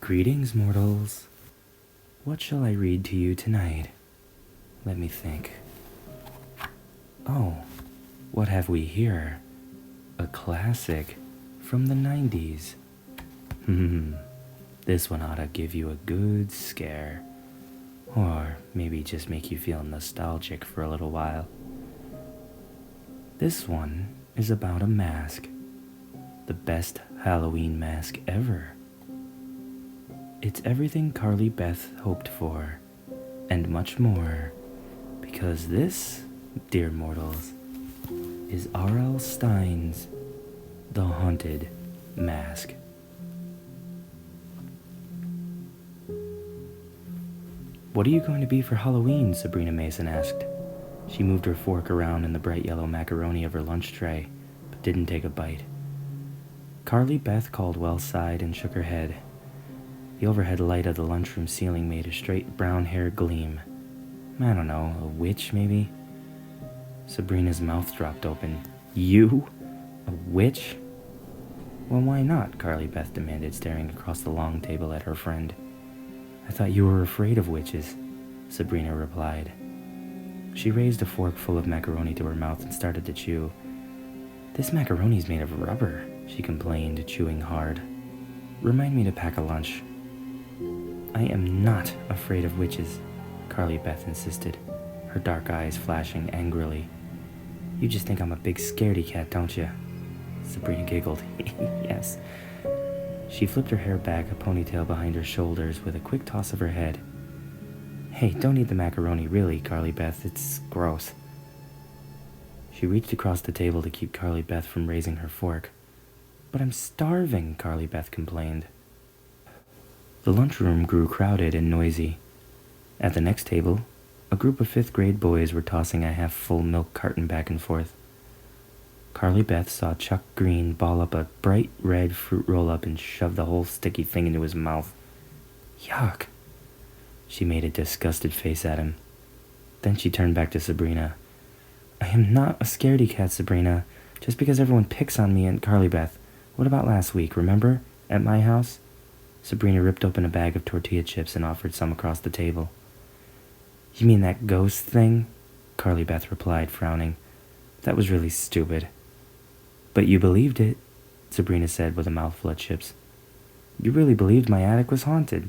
Greetings, mortals. What shall I read to you tonight? Let me think. Oh, what have we here? A classic from the 90s. This one ought to give you a good scare. Or maybe just make you feel nostalgic for a little while. This one is about a mask. The best Halloween mask ever. It's everything Carly Beth hoped for, and much more, because this, dear mortals, is R.L. Stein's The Haunted Mask. What are you going to be for Halloween? Sabrina Mason asked. She moved her fork around in the bright yellow macaroni of her lunch tray, but didn't take a bite. Carly Beth Caldwell sighed and shook her head. The overhead light of the lunchroom ceiling made a straight brown hair gleam. I don't know, a witch maybe? Sabrina's mouth dropped open. You? A witch? Well, why not? Carly Beth demanded, staring across the long table at her friend. I thought you were afraid of witches, Sabrina replied. She raised a fork full of macaroni to her mouth and started to chew. This macaroni's made of rubber, she complained, chewing hard. Remind me to pack a lunch. I am not afraid of witches, Carly Beth insisted, her dark eyes flashing angrily. You just think I'm a big scaredy cat, don't you? Sabrina giggled. Yes. She flipped her hair back, a ponytail behind her shoulders, with a quick toss of her head. Hey, don't eat the macaroni, really, Carly Beth. It's gross. She reached across the table to keep Carly Beth from raising her fork. But I'm starving, Carly Beth complained. The lunchroom grew crowded and noisy. At the next table, a group of 5th grade boys were tossing a half-full milk carton back and forth. Carly Beth saw Chuck Green ball up a bright red fruit roll-up and shove the whole sticky thing into his mouth. Yuck! She made a disgusted face at him. Then she turned back to Sabrina. I am not a scaredy cat, Sabrina, just because everyone picks on me and Carly Beth. What about last week, remember? At my house? Sabrina ripped open a bag of tortilla chips and offered some across the table. You mean that ghost thing? Carly Beth replied, frowning. That was really stupid. But you believed it, Sabrina said with a mouthful of chips. You really believed my attic was haunted.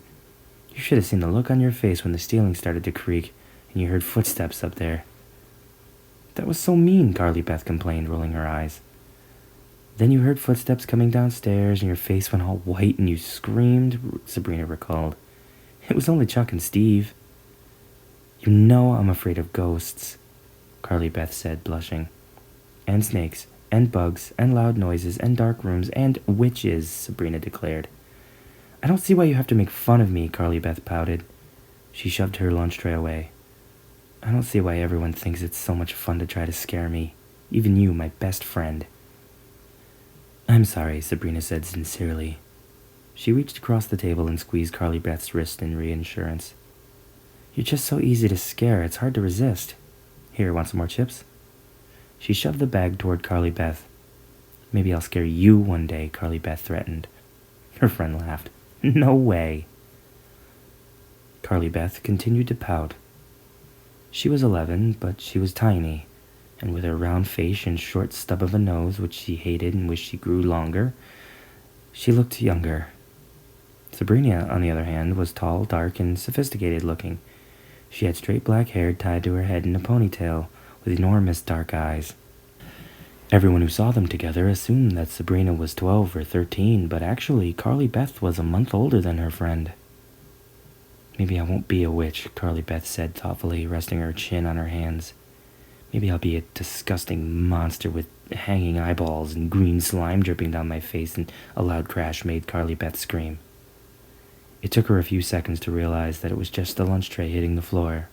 You should have seen the look on your face when the ceiling started to creak and you heard footsteps up there. That was so mean, Carly Beth complained, rolling her eyes. Then you heard footsteps coming downstairs and your face went all white and you screamed, Sabrina recalled. It was only Chuck and Steve. You know I'm afraid of ghosts, Carly Beth said, blushing. And snakes, and bugs, and loud noises, and dark rooms, and witches, Sabrina declared. I don't see why you have to make fun of me, Carly Beth pouted. She shoved her lunch tray away. I don't see why everyone thinks it's so much fun to try to scare me. Even you, my best friend. I'm sorry, Sabrina said sincerely. She reached across the table and squeezed Carly Beth's wrist in reassurance. You're just so easy to scare, it's hard to resist. Here, want some more chips? She shoved the bag toward Carly Beth. Maybe I'll scare you one day, Carly Beth threatened. Her friend laughed. No way. Carly Beth continued to pout. She was 11, but she was tiny, and with her round face and short stub of a nose, which she hated and wished she grew longer, she looked younger. Sabrina, on the other hand, was tall, dark, and sophisticated looking. She had straight black hair tied to her head in a ponytail, with enormous dark eyes. Everyone who saw them together assumed that Sabrina was 12 or 13, but actually Carly Beth was a month older than her friend. Maybe I won't be a witch, Carly Beth said thoughtfully, resting her chin on her hands. Maybe I'll be a disgusting monster with hanging eyeballs and green slime dripping down my face, and a loud crash made Carly Beth scream. It took her a few seconds to realize that it was just the lunch tray hitting the floor.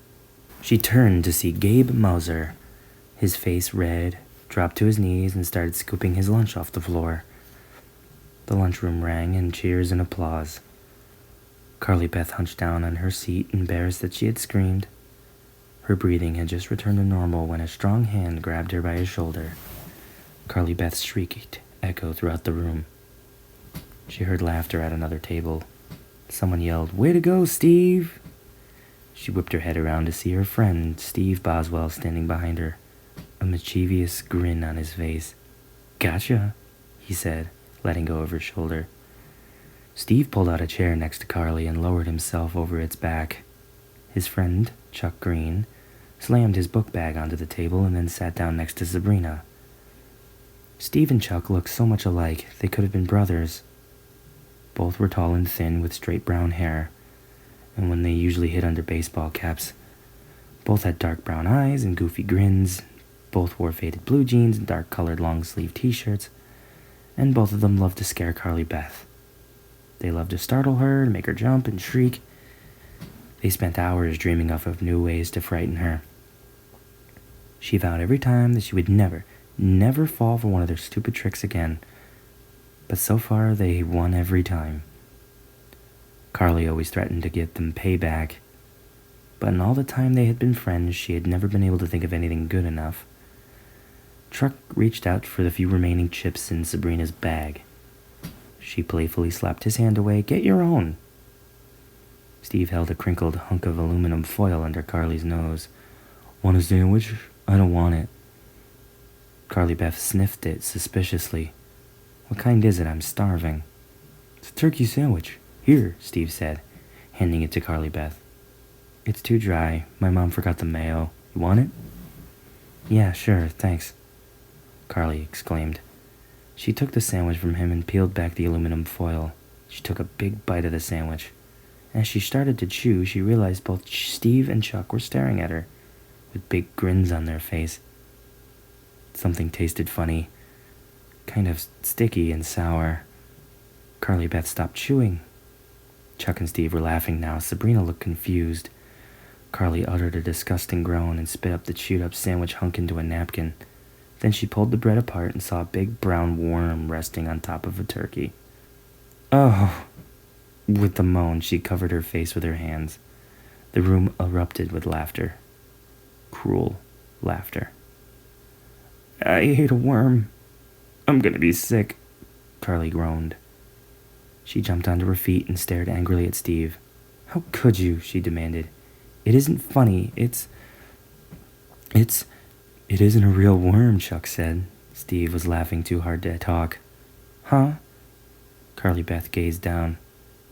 She turned to see Gabe Mauser, his face red, dropped to his knees and started scooping his lunch off the floor. The lunchroom rang in cheers and applause. Carly Beth hunched down on her seat, embarrassed that she had screamed. Her breathing had just returned to normal when a strong hand grabbed her by her shoulder. Carly Beth's shriek echoed throughout the room. She heard laughter at another table. Someone yelled, "Way to go, Steve!" She whipped her head around to see her friend, Steve Boswell, standing behind her, a mischievous grin on his face. "Gotcha," he said, letting go of her shoulder. Steve pulled out a chair next to Carly and lowered himself over its back. His friend, Chuck Green, slammed his book bag onto the table and then sat down next to Sabrina. Steve and Chuck looked so much alike they could have been brothers. Both were tall and thin with straight brown hair, and when they usually hid under baseball caps. Both had dark brown eyes and goofy grins. Both wore faded blue jeans and dark-colored long-sleeve t-shirts, and both of them loved to scare Carly Beth. They loved to startle her, to make her jump and shriek. They spent hours dreaming up of new ways to frighten her. She vowed every time that she would never fall for one of their stupid tricks again, but so far they won every time. Carly always threatened to get them payback, but in all the time they had been friends, she had never been able to think of anything good enough. Chuck reached out for the few remaining chips in Sabrina's bag. She playfully slapped his hand away. "Get your own." Steve held a crinkled hunk of aluminum foil under Carly's nose. "Want a sandwich? I don't want it." Carly Beth sniffed it suspiciously. "What kind is it? I'm starving." "It's a turkey sandwich. Here," Steve said, handing it to Carly Beth. "It's too dry. My mom forgot the mayo. You want it?" "Yeah, sure, thanks," Carly exclaimed. She took the sandwich from him and peeled back the aluminum foil. She took a big bite of the sandwich. As she started to chew, she realized both Steve and Chuck were staring at her, with big grins on their face. Something tasted funny, kind of sticky and sour. Carly Beth stopped chewing. Chuck and Steve were laughing now. Sabrina looked confused. Carly uttered a disgusting groan and spit up the chewed-up sandwich hunk into a napkin. Then she pulled the bread apart and saw a big brown worm resting on top of a turkey. "Oh!" With a moan, she covered her face with her hands. The room erupted with laughter. Cruel laughter. "I ate a worm. I'm gonna be sick," Carly groaned. She jumped onto her feet and stared angrily at Steve. "How could you?" she demanded. "It isn't funny. It isn't a real worm," Chuck said. Steve was laughing too hard to talk. "Huh?" Carly Beth gazed down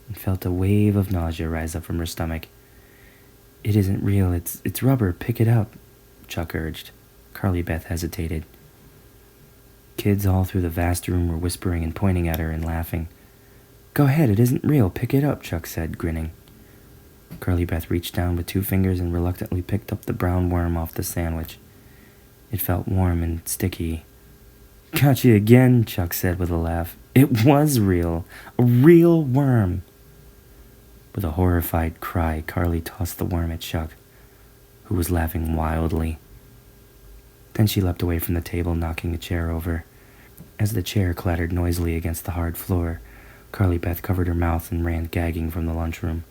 and felt a wave of nausea rise up from her stomach. "It isn't real. It's rubber. Pick it up," Chuck urged. Carly Beth hesitated. Kids all through the vast room were whispering and pointing at her and laughing. "Go ahead, it isn't real. Pick it up," Chuck said, grinning. Carly Beth reached down with 2 fingers and reluctantly picked up the brown worm off the sandwich. It felt warm and sticky. "Got you again," Chuck said with a laugh. "It was real. A real worm." With a horrified cry, Carly tossed the worm at Chuck, who was laughing wildly. Then she leapt away from the table, knocking the chair over. As the chair clattered noisily against the hard floor, Carly Beth covered her mouth and ran gagging from the lunchroom.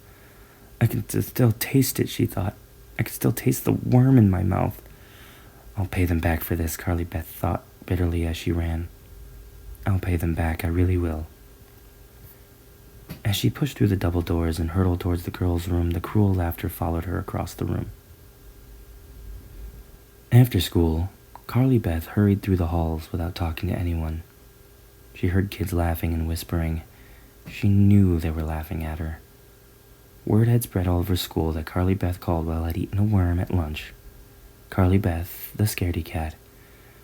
"I can still taste it," she thought. "I can still taste the worm in my mouth." "I'll pay them back for this," Carly Beth thought bitterly as she ran. "I'll pay them back, I really will." As she pushed through the double doors and hurtled towards the girls' room, the cruel laughter followed her across the room. After school, Carly Beth hurried through the halls without talking to anyone. She heard kids laughing and whispering. She knew they were laughing at her. Word had spread all over school that Carly Beth Caldwell had eaten a worm at lunch. Carly Beth, the scaredy cat.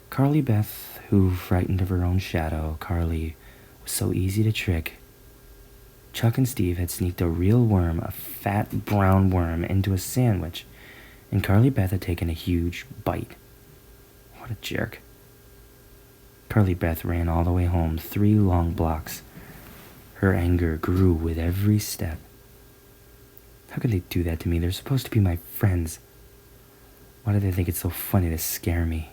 Carly Beth, who, frightened of her own shadow, Carly, was so easy to trick. Chuck and Steve had sneaked a real worm, a fat brown worm, into a sandwich, and Carly Beth had taken a huge bite. What a jerk. Carly Beth ran all the way home, 3 long blocks. Her anger grew with every step. How could they do that to me? They're supposed to be my friends. Why do they think it's so funny to scare me?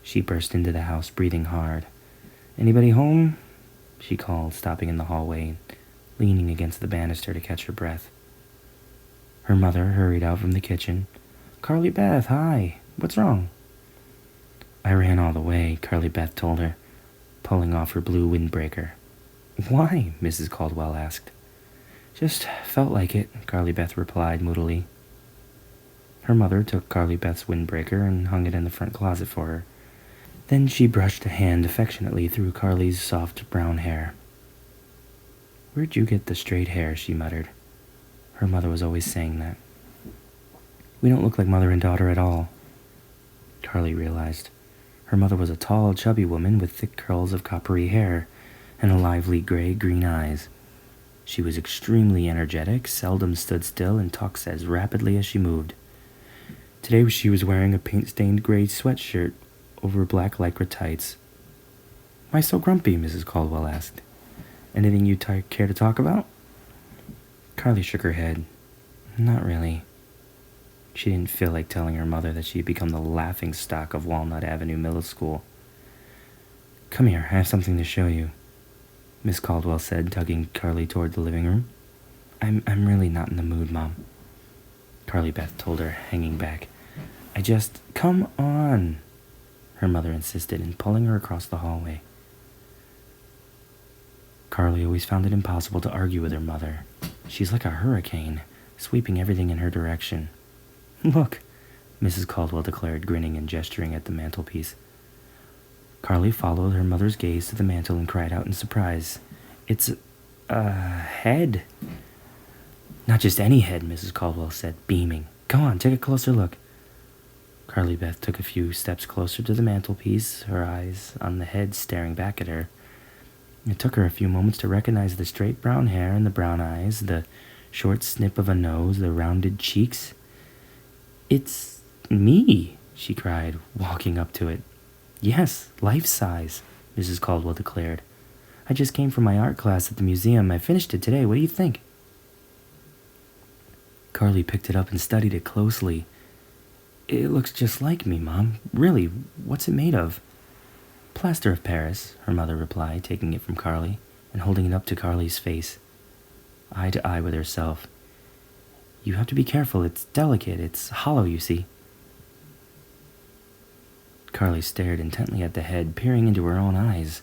She burst into the house, breathing hard. "Anybody home?" she called, stopping in the hallway, leaning against the banister to catch her breath. Her mother hurried out from the kitchen. "Carly Beth, hi. What's wrong?" "I ran all the way," Carly Beth told her, pulling off her blue windbreaker. "Why?" Mrs. Caldwell asked. Just felt like it, Carly Beth replied moodily. Her mother took Carly Beth's windbreaker and hung it in the front closet for her. Then she brushed a hand affectionately through Carly's soft brown hair. "Where'd you get the straight hair?" she muttered. Her mother was always saying that. "We don't look like mother and daughter at all," Carly realized. Her mother was a tall, chubby woman with thick curls of coppery hair and lively gray-green eyes. She was extremely energetic, seldom stood still, and talked as rapidly as she moved. Today she was wearing a paint-stained gray sweatshirt over black lycra tights. "Why so grumpy?" Mrs. Caldwell asked. "Anything you'd care to talk about?" Carly shook her head. Not really. She didn't feel like telling her mother that she had become the laughingstock of Walnut Avenue Middle School. "Come here, I have something to show you," Miss Caldwell said, tugging Carly toward the living room. I'm really not in the mood, Mom," Carly Beth told her, hanging back. Come on," her mother insisted, and pulling her across the hallway. Carly always found it impossible to argue with her mother. She's like a hurricane, sweeping everything in her direction. "Look," Mrs. Caldwell declared, grinning and gesturing at the mantelpiece. Carly followed her mother's gaze to the mantel and cried out in surprise. "It's a head." "Not just any head," Mrs. Caldwell said, beaming. "Come on, take a closer look." Carly Beth took a few steps closer to the mantelpiece, her eyes on the head staring back at her. It took her a few moments to recognize the straight brown hair and the brown eyes, the short snip of a nose, the rounded cheeks. "It's me," she cried, walking up to it. "Yes, life-size," Mrs. Caldwell declared. "I just came from my art class at the museum. I finished it today. What do you think?" Carly picked it up and studied it closely. "It looks just like me, Mom. Really, what's it made of?" "Plaster of Paris," her mother replied, taking it from Carly and holding it up to Carly's face, eye to eye with herself. "You have to be careful. It's delicate. It's hollow, you see." Carly stared intently at the head, peering into her own eyes.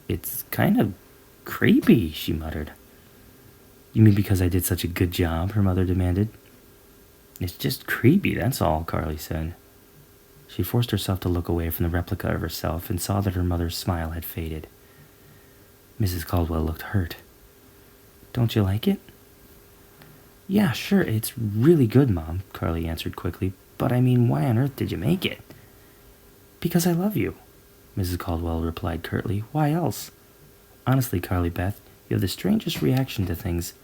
"It's kind of creepy," she muttered. "You mean because I did such a good job?" her mother demanded. "It's just creepy, that's all," Carly said. She forced herself to look away from the replica of herself and saw that her mother's smile had faded. Mrs. Caldwell looked hurt. "Don't you like it?" "Yeah, sure, it's really good, Mom," Carly answered quickly. "But I mean, why on earth did you make it?" "Because I love you," Mrs. Caldwell replied curtly. "Why else? Honestly, Carly Beth, you have the strangest reaction to things.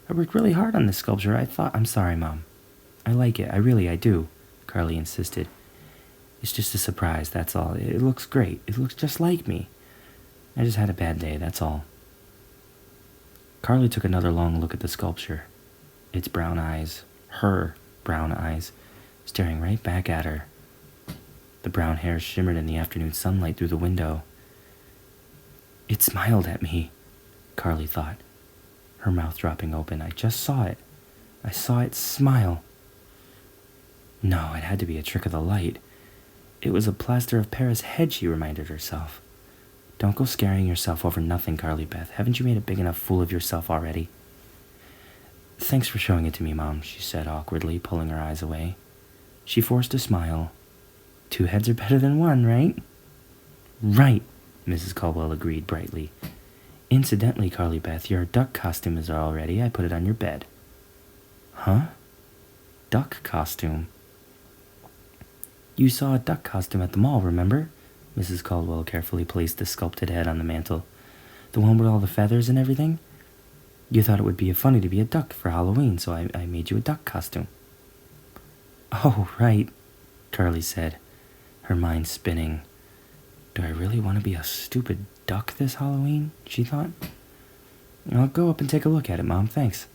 I worked really hard on this sculpture. I'm sorry, Mom. I like it. I do," Carly insisted. "It's just a surprise, that's all. It looks great. It looks just like me. I just had a bad day, that's all." Carly took another long look at the sculpture. Its brown eyes, her brown eyes, staring right back at her. The brown hair shimmered in the afternoon sunlight through the window. "It smiled at me," Carly thought, her mouth dropping open. "I just saw it. I saw it smile. No, it had to be a trick of the light. It was a plaster of Paris head," she reminded herself. "Don't go scaring yourself over nothing, Carly Beth. Haven't you made a big enough fool of yourself already?" "Thanks for showing it to me, Mom," she said awkwardly, pulling her eyes away. She forced a smile. "Two heads are better than one, right?" "Right," Mrs. Caldwell agreed brightly. "Incidentally, Carly Beth, your duck costume is all ready. I put it on your bed." "Huh? Duck costume?" "You saw a duck costume at the mall, remember?" Mrs. Caldwell carefully placed the sculpted head on the mantel. "The one with all the feathers and everything? You thought it would be funny to be a duck for Halloween, so I made you a duck costume." "Oh, right," Carly said, her mind spinning. "Do I really want to be a stupid duck this Halloween?" she thought. "I'll go up and take a look at it, Mom, thanks."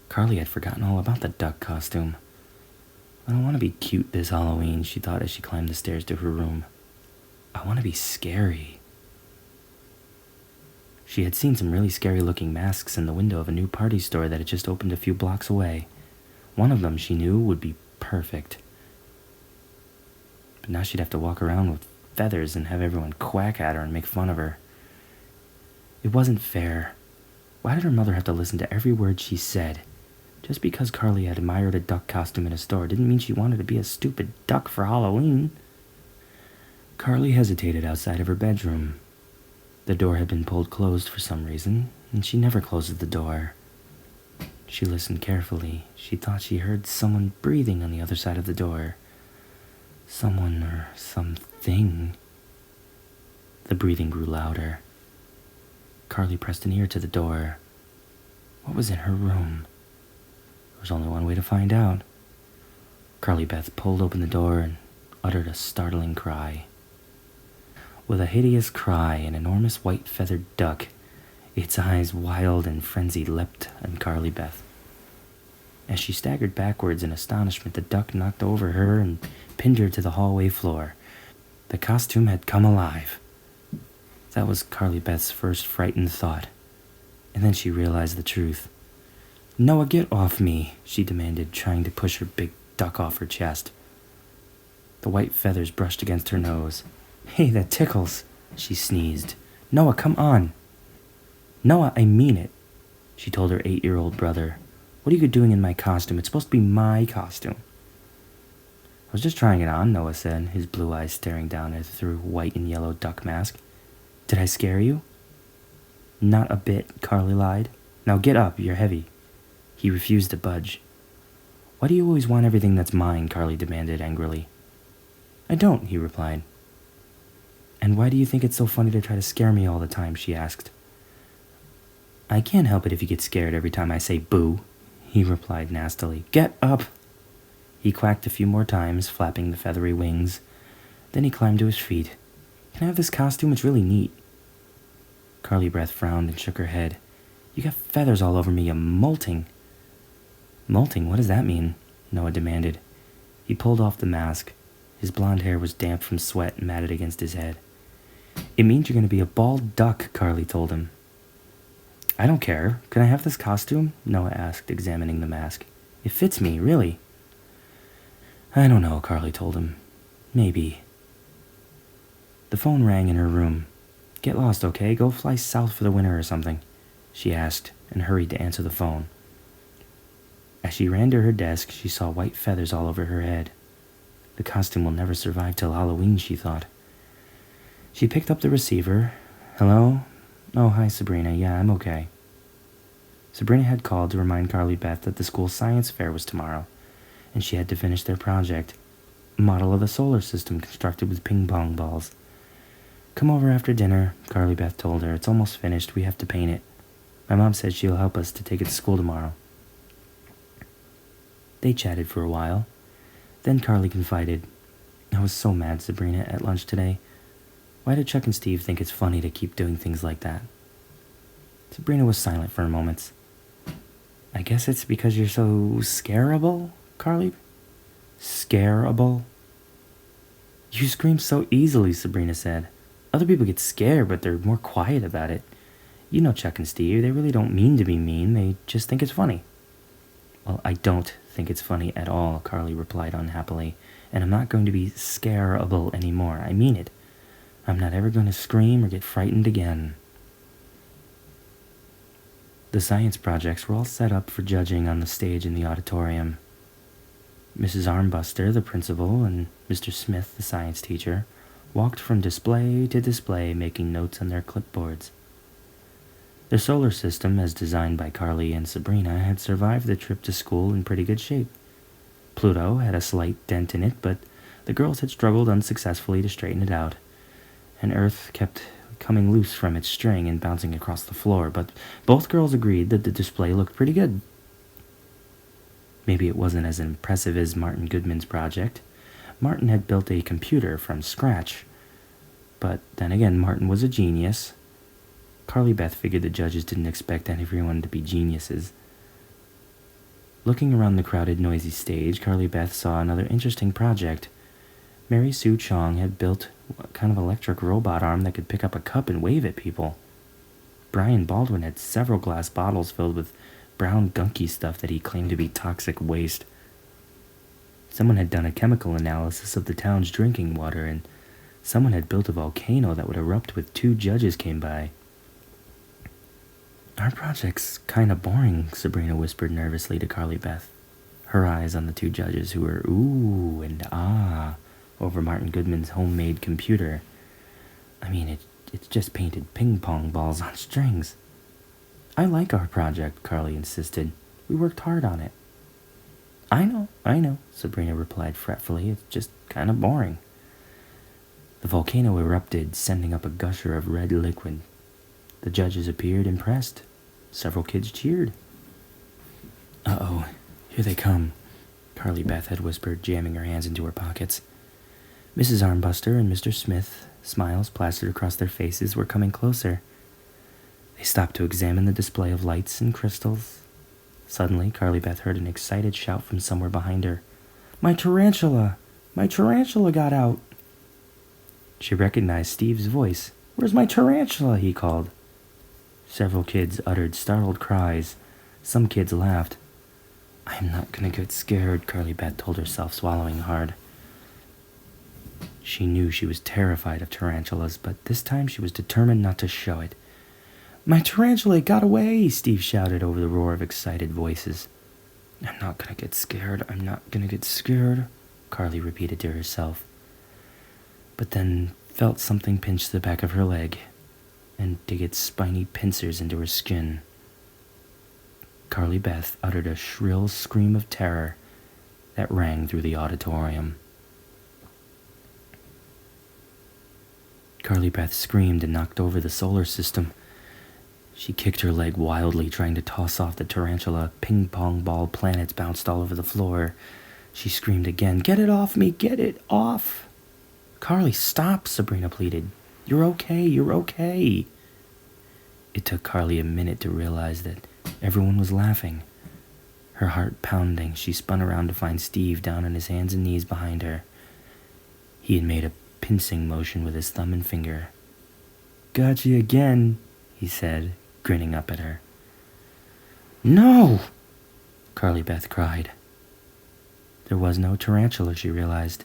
Carly had forgotten all about the duck costume. "I don't want to be cute this Halloween," she thought as she climbed the stairs to her room. "I want to be scary." She had seen some really scary-looking masks in the window of a new party store that had just opened a few blocks away. One of them, she knew, would be perfect. But now she'd have to walk around with feathers and have everyone quack at her and make fun of her. It wasn't fair. Why did her mother have to listen to every word she said? Just because Carly had admired a duck costume in a store didn't mean she wanted to be a stupid duck for Halloween. Carly hesitated outside of her bedroom. The door had been pulled closed for some reason, and she never closes the door. She listened carefully. She thought she heard someone breathing on the other side of the door. Someone or something. The breathing grew louder. Carly pressed an ear to the door. What was in her room? There was only one way to find out. Carly Beth pulled open the door and uttered a startling cry. With a hideous cry, an enormous white-feathered duck, its eyes wild and frenzied, leapt on Carly Beth. As she staggered backwards in astonishment, the duck knocked over her and pinned her to the hallway floor. The costume had come alive. That was Carly Beth's first frightened thought. And then she realized the truth. "Noah, get off me," she demanded, trying to push her big duck off her chest. The white feathers brushed against her nose. "Hey, that tickles," she sneezed. "Noah, come on." "Noah, I mean it," she told her 8-year-old brother. "What are you doing in my costume? It's supposed to be my costume." "I was just trying it on," Noah said, his blue eyes staring down at her through white and yellow duck mask. "Did I scare you?" "Not a bit," Carly lied. "Now get up, you're heavy." He refused to budge. "Why do you always want everything that's mine?" Carly demanded angrily. "I don't," he replied. "And why do you think it's so funny to try to scare me all the time?" she asked. "I can't help it if you get scared every time I say boo," he replied nastily. "Get up!" He quacked a few more times, flapping the feathery wings. Then he climbed to his feet. "Can I have this costume? It's really neat." Carly Beth frowned and shook her head. "You got feathers all over me, you molting." "Molting? What does that mean?" Noah demanded. He pulled off the mask. His blonde hair was damp from sweat and matted against his head. "It means you're going to be a bald duck," Carly told him. "I don't care. Can I have this costume?" Noah asked, examining the mask. "It fits me, really." "I don't know," Carly told him. "Maybe." The phone rang in her room. "Get lost, okay? Go fly south for the winter or something," she asked, and hurried to answer the phone. As she ran to her desk, she saw white feathers all over her head. The costume will never survive till Halloween, she thought. She picked up the receiver. "Hello? Oh, hi, Sabrina. Yeah, I'm okay." Sabrina had called to remind Carly Beth that the school science fair was tomorrow, and she had to finish their project, a model of a solar system constructed with ping-pong balls. "Come over after dinner," Carly Beth told her. "It's almost finished. We have to paint it. My mom said she'll help us to take it to school tomorrow." They chatted for a while. Then Carly confided, "I was so mad, Sabrina, at lunch today. Why do Chuck and Steve think it's funny to keep doing things like that?" Sabrina was silent for a moment. "I guess it's because you're so scareable, Carly." "Scareable?" "You scream so easily," Sabrina said. "Other people get scared, but they're more quiet about it. You know Chuck and Steve, they really don't mean to be mean, they just think it's funny." "Well, I don't think it's funny at all," Carly replied unhappily, "and I'm not going to be scareable anymore. I mean it. I'm not ever going to scream or get frightened again." The science projects were all set up for judging on the stage in the auditorium. Mrs. Armbuster, the principal, and Mr. Smith, the science teacher, walked from display to display, making notes on their clipboards. Their solar system, as designed by Carly and Sabrina, had survived the trip to school in pretty good shape. Pluto had a slight dent in it, but the girls had struggled unsuccessfully to straighten it out, and Earth kept coming loose from its string and bouncing across the floor, but both girls agreed that the display looked pretty good. Maybe it wasn't as impressive as Martin Goodman's project. Martin had built a computer from scratch, but then again, Martin was a genius. Carly Beth figured the judges didn't expect everyone to be geniuses. Looking around the crowded, noisy stage, Carly Beth saw another interesting project. Mary Sue Chong had built a kind of electric robot arm that could pick up a cup and wave at people. Brian Baldwin had several glass bottles filled with brown gunky stuff that he claimed to be toxic waste. Someone had done a chemical analysis of the town's drinking water, and someone had built a volcano that would erupt when 2 judges came by. Our project's kinda boring, Sabrina whispered nervously to Carly Beth, her eyes on the two judges who were ooh and ah over Martin Goodman's homemade computer. I mean, it's just painted ping pong balls on strings. I like our project, Carly insisted. We worked hard on it. I know, Sabrina replied fretfully. It's just kinda boring. The volcano erupted, sending up a gusher of red liquid. The judges appeared impressed. Several kids cheered. Uh-oh, here they come, Carly Beth had whispered, jamming her hands into her pockets. Mrs. Armbuster and Mr. Smith, smiles plastered across their faces, were coming closer. They stopped to examine the display of lights and crystals. Suddenly, Carly Beth heard an excited shout from somewhere behind her. My tarantula! My tarantula got out! She recognized Steve's voice. Where's my tarantula? He called. Several kids uttered startled cries. Some kids laughed. I'm not gonna get scared, Carly Beth told herself, swallowing hard. She knew she was terrified of tarantulas, but this time she was determined not to show it. My tarantula got away, Steve shouted over the roar of excited voices. I'm not gonna get scared, I'm not gonna get scared, Carly repeated to herself. But then felt something pinch the back of her leg and dig its spiny pincers into her skin. Carly Beth uttered a shrill scream of terror that rang through the auditorium. Carly Beth screamed and knocked over the solar system. She kicked her leg wildly, trying to toss off the tarantula. Ping-pong ball planets bounced all over the floor. She screamed again, Get it off me! Get it off! Carly, stop, Sabrina pleaded. You're okay. It took Carly a minute to realize that everyone was laughing. Her heart pounding, she spun around to find Steve down on his hands and knees behind her. He had made a pincing motion with his thumb and finger. Got you again, he said, grinning up at her. No! Carly Beth cried. There was no tarantula, she realized.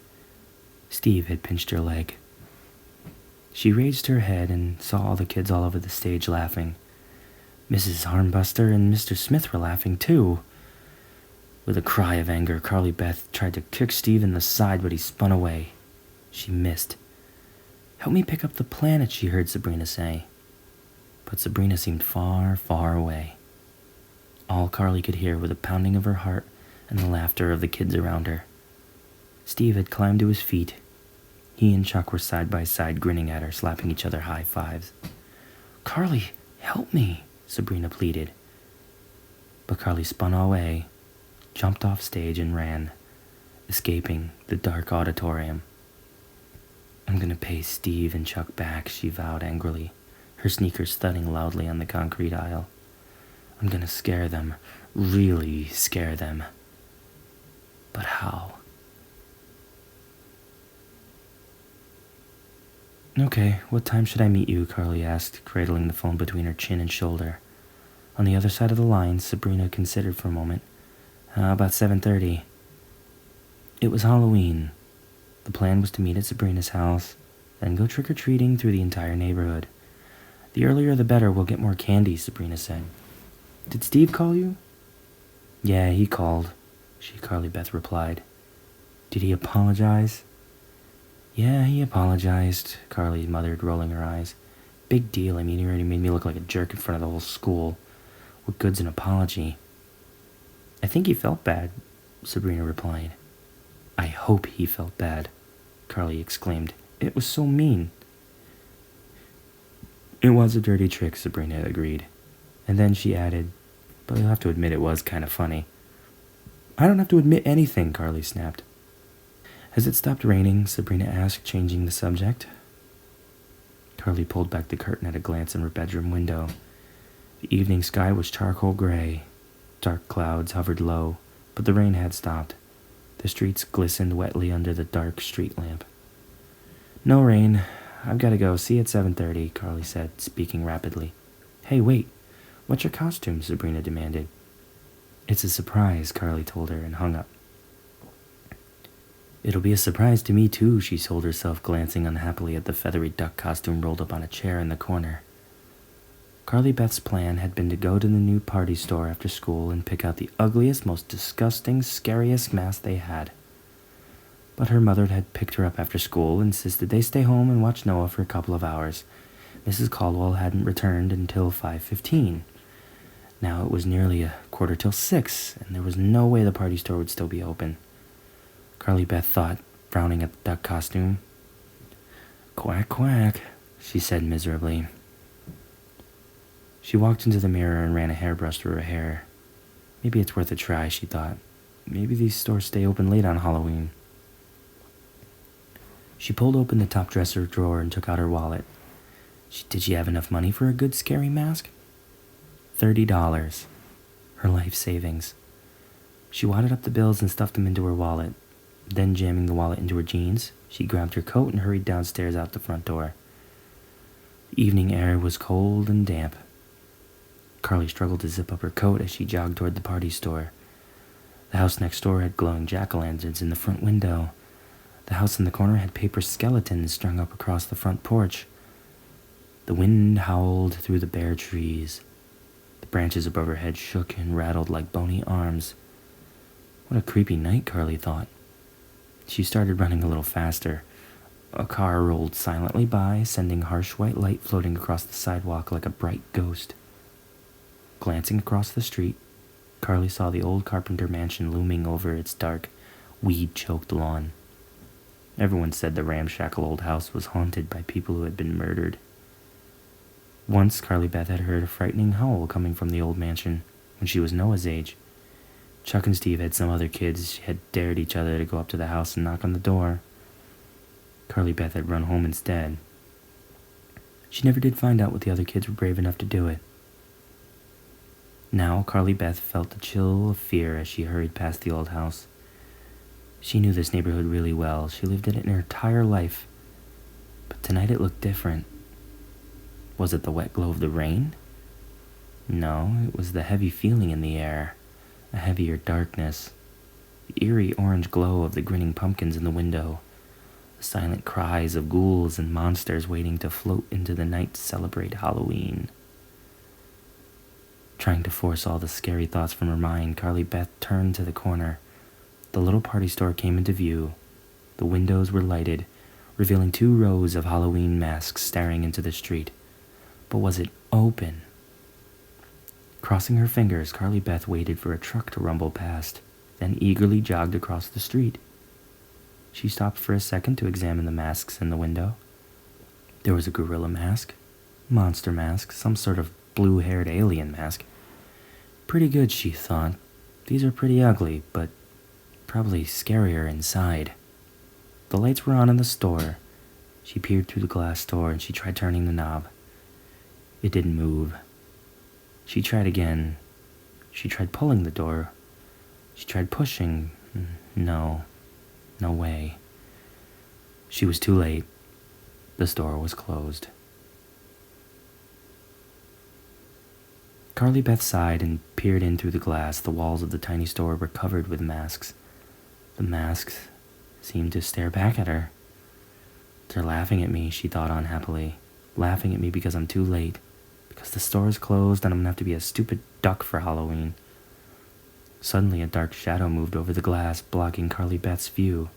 Steve had pinched her leg. She raised her head and saw all the kids all over the stage laughing. Mrs. Armbuster and Mr. Smith were laughing too. With a cry of anger, Carly Beth tried to kick Steve in the side, but he spun away. She missed. Help me pick up the planet, she heard Sabrina say. But Sabrina seemed far, far away. All Carly could hear were the pounding of her heart and the laughter of the kids around her. Steve had climbed to his feet. He and Chuck were side by side, grinning at her, slapping each other high fives. Carly, help me, Sabrina pleaded. But Carly spun away, jumped off stage and ran, escaping the dark auditorium. I'm gonna pay Steve and Chuck back, she vowed angrily, her sneakers thudding loudly on the concrete aisle. I'm gonna scare them, really scare them. But how? Okay, what time should I meet you? Carly asked, cradling the phone between her chin and shoulder. On the other side of the line, Sabrina considered for a moment. About 7:30. It was Halloween. The plan was to meet at Sabrina's house, then go trick-or-treating through the entire neighborhood. The earlier the better, we'll get more candy, Sabrina said. Did Steve call you? Yeah, he called, Carly Beth replied. Did he apologize? Yeah, he apologized, Carly muttered, rolling her eyes. Big deal, I mean, he already made me look like a jerk in front of the whole school. What good's an apology? I think he felt bad, Sabrina replied. I hope he felt bad, Carly exclaimed. It was so mean. It was a dirty trick, Sabrina agreed. And then she added, but you'll have to admit it was kind of funny. I don't have to admit anything, Carly snapped. Has it stopped raining? Sabrina asked, changing the subject. Carly pulled back the curtain at a glance in her bedroom window. The evening sky was charcoal gray. Dark clouds hovered low, but the rain had stopped. The streets glistened wetly under the dark street lamp. No rain. I've got to go. See you at 7:30, Carly said, speaking rapidly. Hey, wait. What's your costume? Sabrina demanded. It's a surprise, Carly told her and hung up. It'll be a surprise to me, too, she told herself, glancing unhappily at the feathery duck costume rolled up on a chair in the corner. Carly Beth's plan had been to go to the new party store after school and pick out the ugliest, most disgusting, scariest mask they had. But her mother had picked her up after school and insisted they stay home and watch Noah for a couple of hours. Mrs. Caldwell hadn't returned until 5:15. Now it was nearly 5:45, and there was no way the party store would still be open. Carly Beth thought, frowning at the duck costume. "Quack, quack," she said miserably. She walked into the mirror and ran a hairbrush through her hair. Maybe it's worth a try, she thought. Maybe these stores stay open late on Halloween. She pulled open the top dresser drawer and took out her wallet. Did she have enough money for a good scary mask? $30. Her life savings. She wadded up the bills and stuffed them into her wallet. Then, jamming the wallet into her jeans, she grabbed her coat and hurried downstairs out the front door. The evening air was cold and damp. Carly struggled to zip up her coat as she jogged toward the party store. The house next door had glowing jack-o'-lanterns in the front window. The house in the corner had paper skeletons strung up across the front porch. The wind howled through the bare trees. The branches above her head shook and rattled like bony arms. What a creepy night, Carly thought. She started running a little faster. A car rolled silently by, sending harsh white light floating across the sidewalk like a bright ghost. Glancing across the street, Carly saw the old Carpenter mansion looming over its dark, weed-choked lawn. Everyone said the ramshackle old house was haunted by people who had been murdered. Once, Carly Beth had heard a frightening howl coming from the old mansion when she was Noah's age. Chuck and Steve had some other kids had dared each other to go up to the house and knock on the door. Carly Beth had run home instead. She never did find out what the other kids were brave enough to do it. Now, Carly Beth felt a chill of fear as she hurried past the old house. She knew this neighborhood really well. She lived in it her entire life. But tonight it looked different. Was it the wet glow of the rain? No, it was the heavy feeling in the air, a heavier darkness, the eerie orange glow of the grinning pumpkins in the window, the silent cries of ghouls and monsters waiting to float into the night to celebrate Halloween. Trying to force all the scary thoughts from her mind, Carly Beth turned to the corner. The little party store came into view. The windows were lighted, revealing 2 rows of Halloween masks staring into the street. But was it open? Crossing her fingers, Carly Beth waited for a truck to rumble past, then eagerly jogged across the street. She stopped for a second to examine the masks in the window. There was a gorilla mask, monster mask, some sort of blue-haired alien mask. Pretty good, she thought. These are pretty ugly, but probably scarier inside. The lights were on in the store. She peered through the glass door and she tried turning the knob. It didn't move. She tried again. She tried pulling the door. She tried pushing. No way. She was too late. The store was closed. Carly Beth sighed and peered in through the glass. The walls of the tiny store were covered with masks. The masks seemed to stare back at her. They're laughing at me, she thought unhappily. Laughing at me because I'm too late. Because the store is closed and I'm going to have to be a stupid duck for Halloween. Suddenly a dark shadow moved over the glass, blocking Carly Beth's view.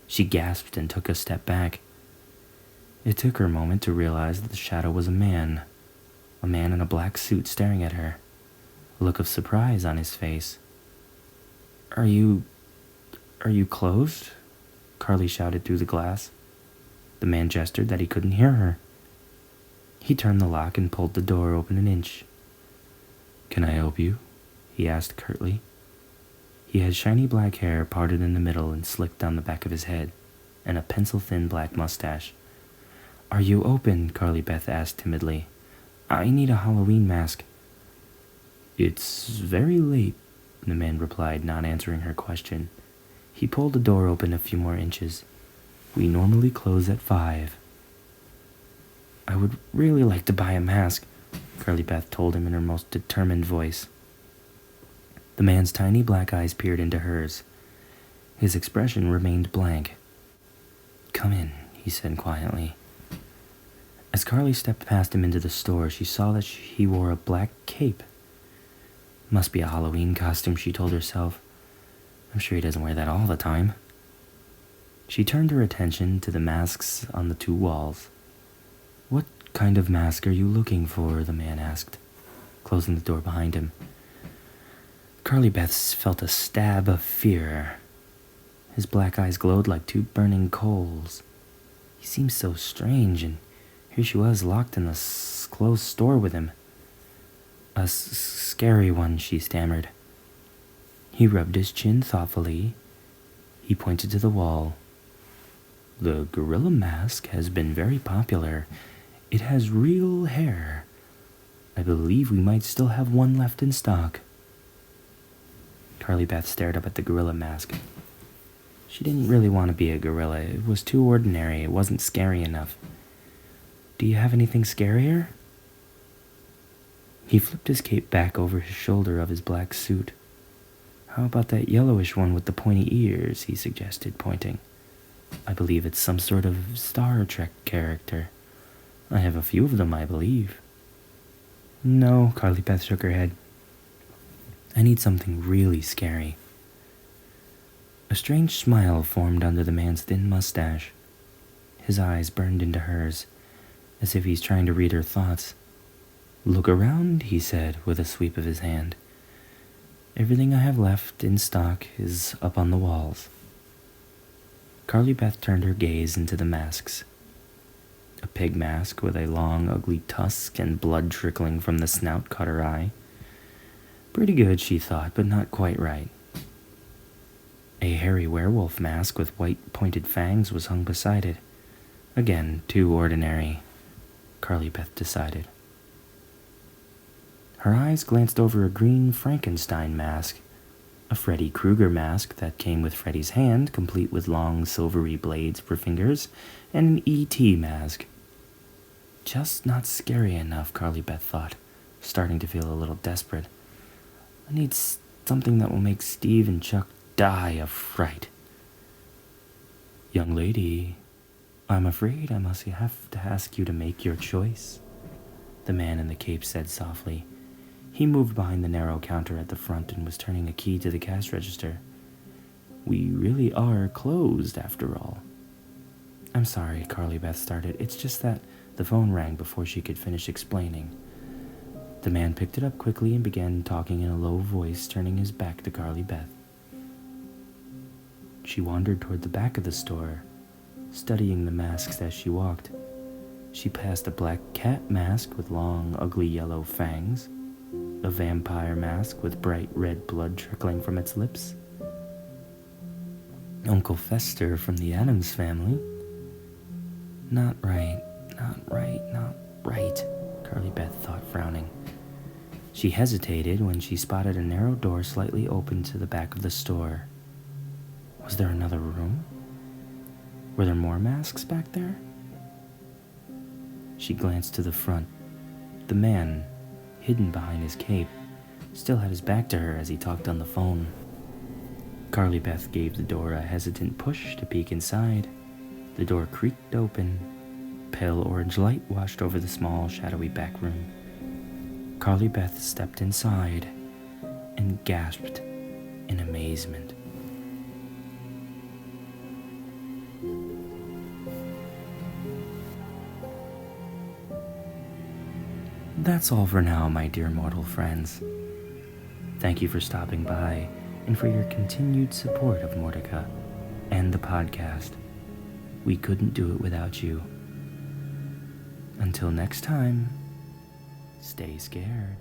She gasped and took a step back. It took her a moment to realize that the shadow was a man. A man in a black suit staring at her. A look of surprise on his face. Are you closed?" Carly shouted through the glass. The man gestured that he couldn't hear her. He turned the lock and pulled the door open an inch. "Can I help you?" he asked curtly. He had shiny black hair parted in the middle and slicked down the back of his head, and a pencil-thin black mustache. "Are you open?" Carly Beth asked timidly. "I need a Halloween mask." "It's very late," the man replied, not answering her question. He pulled the door open a few more inches. "We normally close at 5. "I would really like to buy a mask," Carly Beth told him in her most determined voice. The man's tiny black eyes peered into hers. His expression remained blank. "Come in," he said quietly. As Carly stepped past him into the store, she saw that he wore a black cape. Must be a Halloween costume, she told herself. I'm sure he doesn't wear that all the time. She turned her attention to the masks on the 2 walls. What kind of mask are you looking for? The man asked, closing the door behind him. Carly Beth felt a stab of fear. His black eyes glowed like 2 burning coals. He seemed so strange, and here she was locked in the closed store with him. A scary one, she stammered. He rubbed his chin thoughtfully. He pointed to the wall. The gorilla mask has been very popular. It has real hair. I believe we might still have one left in stock. Carly Beth stared up at the gorilla mask. She didn't really want to be a gorilla. It was too ordinary. It wasn't scary enough. Do you have anything scarier? He flipped his cape back over his shoulder of his black suit. How about that yellowish one with the pointy ears, he suggested, pointing. I believe it's some sort of Star Trek character. I have a few of them, I believe. No, Carly Beth shook her head. I need something really scary. A strange smile formed under the man's thin mustache. His eyes burned into hers, as if he's trying to read her thoughts. Look around, he said, with a sweep of his hand. Everything I have left in stock is up on the walls. Carly Beth turned her gaze into the masks. A pig mask with a long, ugly tusk and blood trickling from the snout caught her eye. Pretty good, she thought, but not quite right. A hairy werewolf mask with white pointed fangs was hung beside it. Again, too ordinary, Carly Beth decided. Her eyes glanced over a green Frankenstein mask, a Freddy Krueger mask that came with Freddy's hand, complete with long silvery blades for fingers, and an E.T. mask. Just not scary enough, Carly Beth thought, starting to feel a little desperate. I need something that will make Steve and Chuck die of fright. Young lady, I'm afraid I must have to ask you to make your choice, the man in the cape said softly. He moved behind the narrow counter at the front and was turning a key to the cash register. We really are closed, after all. I'm sorry, Carly Beth started. It's just that the phone rang before she could finish explaining. The man picked it up quickly and began talking in a low voice, turning his back to Carly Beth. She wandered toward the back of the store, studying the masks as she walked. She passed a black cat mask with long, ugly yellow fangs, a vampire mask with bright red blood trickling from its lips, Uncle Fester from the Addams Family. Not right, Carly Beth thought, frowning. She hesitated when she spotted a narrow door slightly open to the back of the store. Was there another room? Were there more masks back there? She glanced to the front. The man, hidden behind his cape, still had his back to her as he talked on the phone. Carly Beth gave the door a hesitant push to peek inside. The door creaked open. Pale orange light washed over the small, shadowy back room. Carly Beth stepped inside and gasped in amazement. That's all for now, my dear mortal friends. Thank you for stopping by and for your continued support of Mortica and the podcast. We couldn't do it without you. Until next time, stay scared.